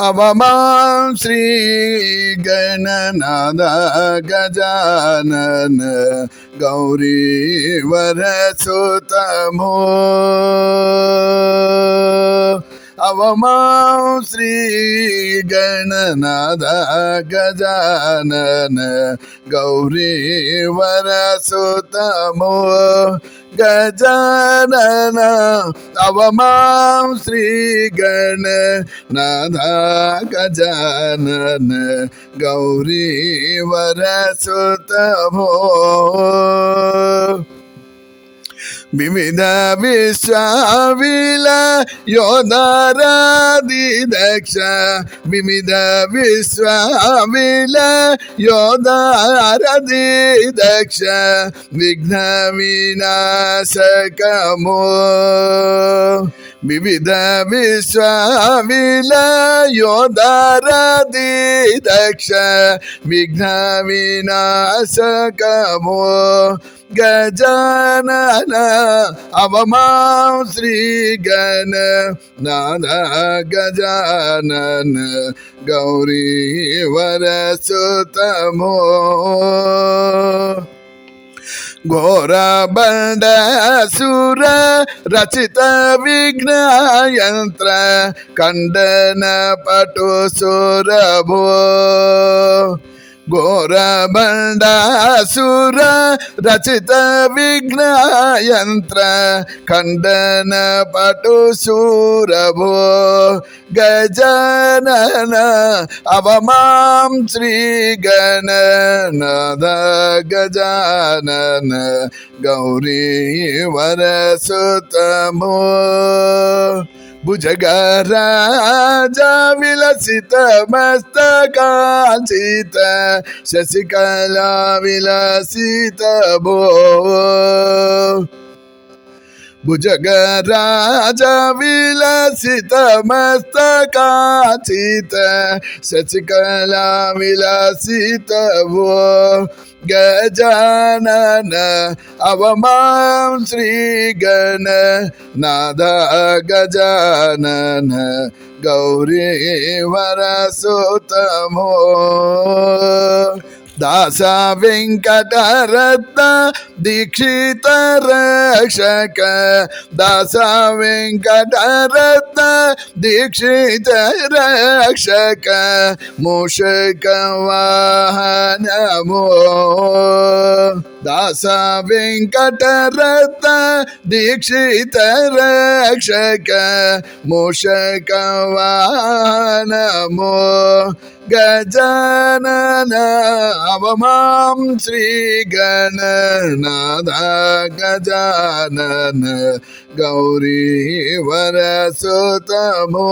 अवमां श्री गणनाथ गजानन गौरीवर सुतमो अवमां श्री गणनाथ गजानन गौरीवर सुतमो गजानन अवमां श्री गणनाथ गजानन गौरीवर सुतमो विविध विश्वविलयोदारादिदक्ष विविध विश्वविलयोदारादिदक्ष विघ्न विनाशकमो विविध विश्वविलयोदारादिदक्ष विघ्न विनाशकमो गजानन अवमां श्री गणनाथ गजानन गौरीवर सुतमो घोर बंडासुर रचित विघ्न यंत्र खंडन पटु सुरभो घोर बंडासुर रचित विघ्न यंत्र खंडन पटु सुरभो गजानन अवमां श्री गणनाथ गजानन गौरीवर सुतमो भुजगराजा विलसित मस्तकांचित शशिकला विलसित भो भुजगराजा विलसित मस्तकांचित शशिकला विलसित भो गजानन अवमां श्री गणनाथ गजानन गौरीवर सुतमो दास वेंकटरत्न दीक्षित रक्षक दास वेंकटरत्न दीक्षित रक्षक मूषक वाहन नमो दास वेंकटरत्न दीक्षित रक्षक मूषक वाहन नमो गजानन अवमां श्री गणनाथ गजानन गौरीवर सुतमो।